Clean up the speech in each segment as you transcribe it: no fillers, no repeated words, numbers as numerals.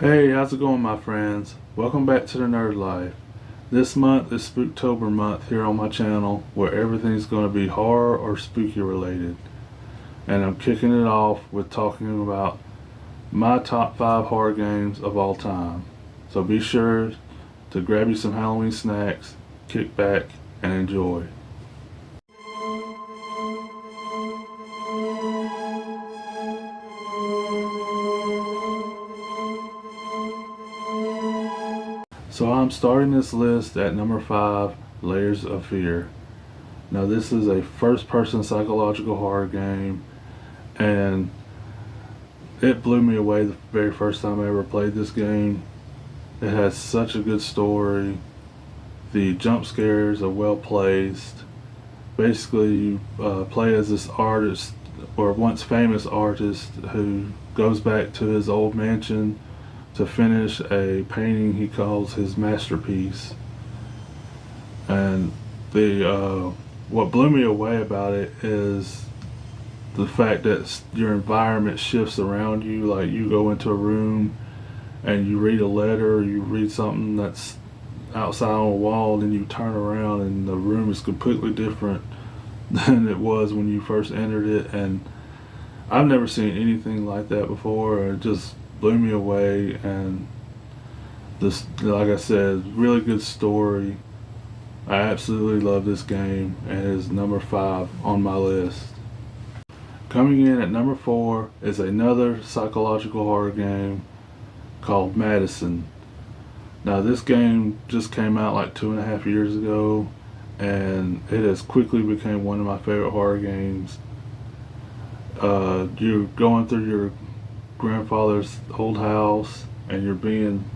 Hey, how's it going, my friends? Welcome back to the Nerd Life. This month is Spooktober month here on my channel, where everything's going to be horror or spooky related. And I'm kicking it off with talking about my top 5 horror games of all time. So be sure to grab you some Halloween snacks, kick back, and enjoy. So I'm starting this list at number 5, Layers of Fear. Now this is a first-person psychological horror game, and it blew me away the very first time I ever played this game. It has such a good story. The jump scares are well placed. Basically, you play as this artist, or once famous artist, who goes back to his old mansion to finish a painting he calls his masterpiece. And the what blew me away about it is the fact that your environment shifts around you. Like, you go into a room and you read a letter, or you read something that's outside on a wall, and you turn around and the room is completely different than it was when you first entered it. And I've never seen anything like that before. It just blew me away. And this, like I said, really good story. I absolutely love this game, and it is number 5 on my list. Coming in at number 4 is another psychological horror game called Madison. Now this game just came out like 2.5 years ago, and it has quickly become one of my favorite horror games. You're going through your grandfather's old house, and you're being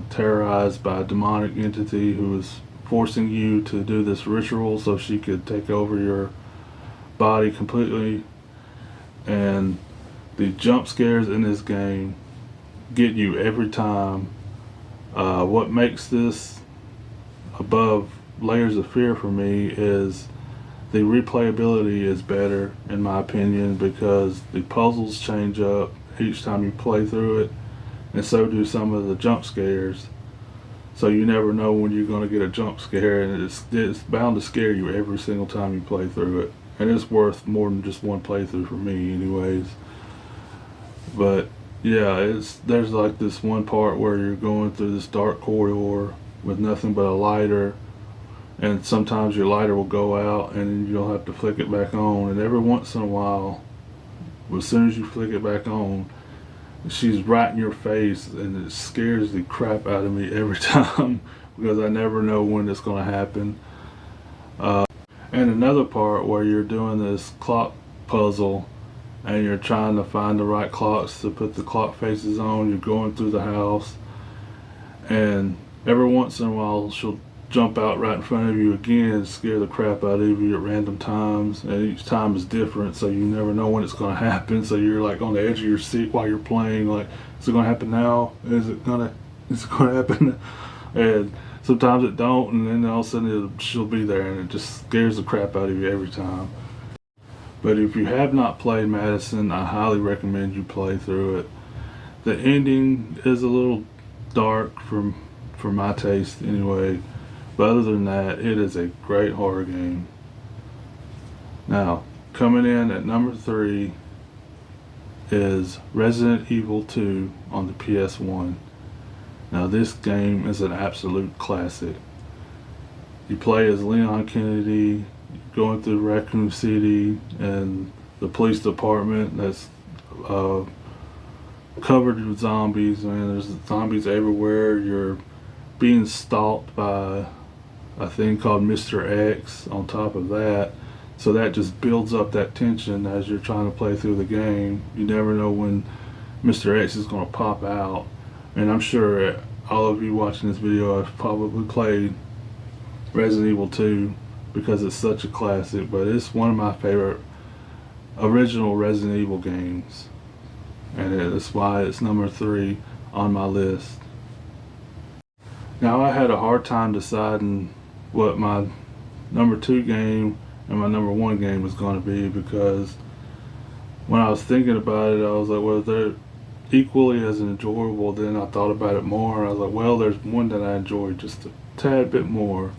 terrorized by a demonic entity who is forcing you to do this ritual so she could take over your body completely. And the jump scares in this game get you every time. What makes this above Layers of Fear for me is the replayability is better, in my opinion, because the puzzles change up each time you play through it, and so do some of the jump scares. So you never know when you're going to get a jump scare, and it's bound to scare you every single time you play through it. And it's worth more than just one playthrough for me anyways. But yeah, there's like this one part where you're going through this dark corridor with nothing but a lighter, and sometimes your lighter will go out and then you'll have to flick it back on. And every once in a while, as soon as you flick it back on, she's right in your face, and it scares the crap out of me every time because I never know when it's going to happen. And another part where you're doing this clock puzzle, and you're trying to find the right clocks to put the clock faces on. You're going through the house, and every once in a while she'll jump out right in front of you again and scare the crap out of you at random times, and each time is different, so you never know when it's going to happen. So you're like on the edge of your seat while you're playing, like, is it going to happen now? Is it going to happen? And sometimes it don't, and then all of a sudden she'll be there, and it just scares the crap out of you every time. But if you have not played Madison, I highly recommend you play through it. The ending is a little dark for my taste anyway, but other than that, it is a great horror game. Now, coming in at number 3 is Resident Evil 2 on the PS1. Now this game is an absolute classic. You play as Leon Kennedy, going through Raccoon City and the police department that's covered with zombies. Man, there's zombies everywhere. You're being stalked by a thing called Mr. X on top of that. So that just builds up that tension as you're trying to play through the game. You never know when Mr. X is going to pop out. And I'm sure all of you watching this video have probably played Resident Evil 2 because it's such a classic, but it's one of my favorite original Resident Evil games, and that's why it's number 3 on my list. Now, I had a hard time deciding what my number 2 game and my number 1 game was going to be, because when I was thinking about it, I was like, well, equally as enjoyable. Then I thought about it more. I was like, well, there's one that I enjoy just a tad bit more.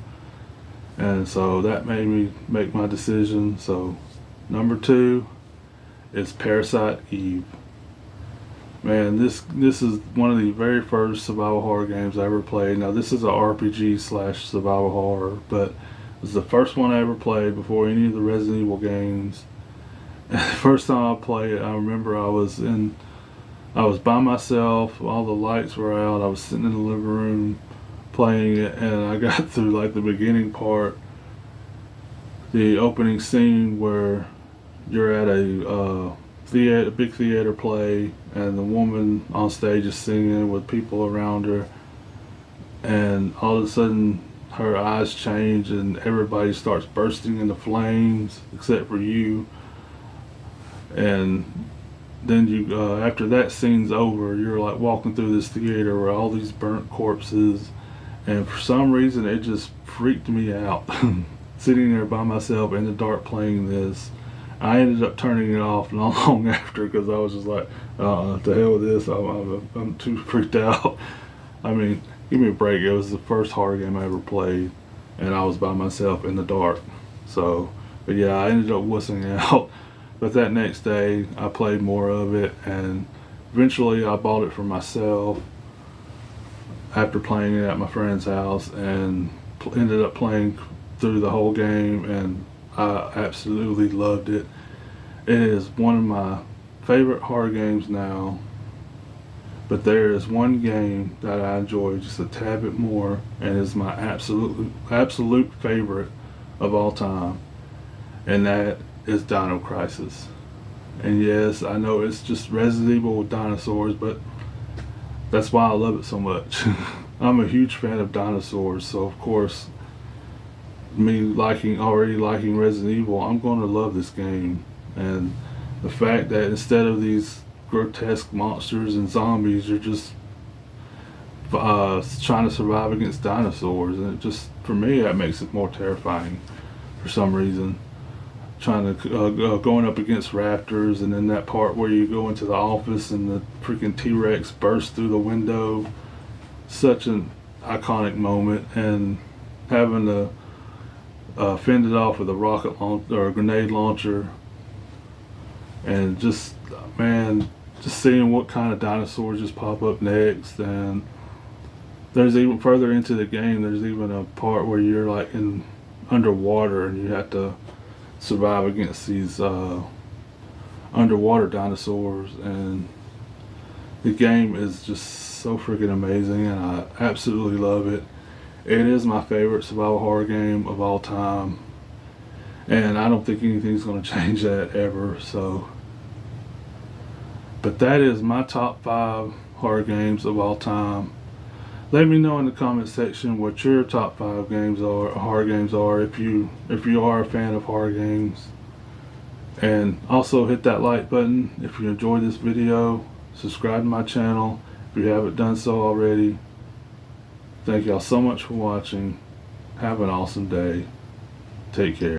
And so that made me make my decision. So number 2 is Parasite Eve. Man, this is one of the very first survival horror games I ever played. Now this is a RPG slash survival horror, but it was the first one I ever played before any of the Resident Evil games. And the first time I played it, I remember I was by myself, all the lights were out, I was sitting in the living room playing it, and I got through like the beginning part, the opening scene where you're at a big theater play, and the woman on stage is singing with people around her, and all of a sudden her eyes change and everybody starts bursting into flames except for you. And then you after that scene's over, you're like walking through this theater where all these burnt corpses, and for some reason it just freaked me out. Sitting there by myself in the dark playing this, I ended up turning it off not long after, because I was just like, to hell with this, I'm too freaked out. I mean, give me a break. It was the first horror game I ever played, and I was by myself in the dark. So, but yeah, I ended up wussing out. But that next day, I played more of it, and eventually I bought it for myself after playing it at my friend's house, and ended up playing through the whole game, and I absolutely loved it. It is one of my favorite horror games now, but there is one game that I enjoy just a tad bit more, and is my absolute favorite of all time, and that is Dino Crisis. And yes, I know it's just Resident Evil with dinosaurs, but that's why I love it so much. I'm a huge fan of dinosaurs, so of course, me already liking Resident Evil, I'm going to love this game. And the fact that instead of these grotesque monsters and zombies, you're just trying to survive against dinosaurs, and it just, for me, that makes it more terrifying for some reason. Trying to going up against raptors, and then that part where you go into the office and the freaking T-Rex bursts through the window, such an iconic moment. And having to fend it off with a rocket launcher or a grenade launcher, and just, man, just seeing what kind of dinosaurs just pop up next. And there's even further into the game, there's even a part where you're like underwater, and you have to survive against these underwater dinosaurs. And the game is just so freaking amazing, and I absolutely love it. It is my favorite survival horror game of all time, and I don't think anything's going to change that ever. So, but that is my top 5 horror games of all time. Let me know in the comment section what your top 5 games are, horror games are, if you are a fan of horror games. And also hit that like button if you enjoyed this video. Subscribe to my channel if you haven't done so already. Thank y'all so much for watching. Have an awesome day. Take care.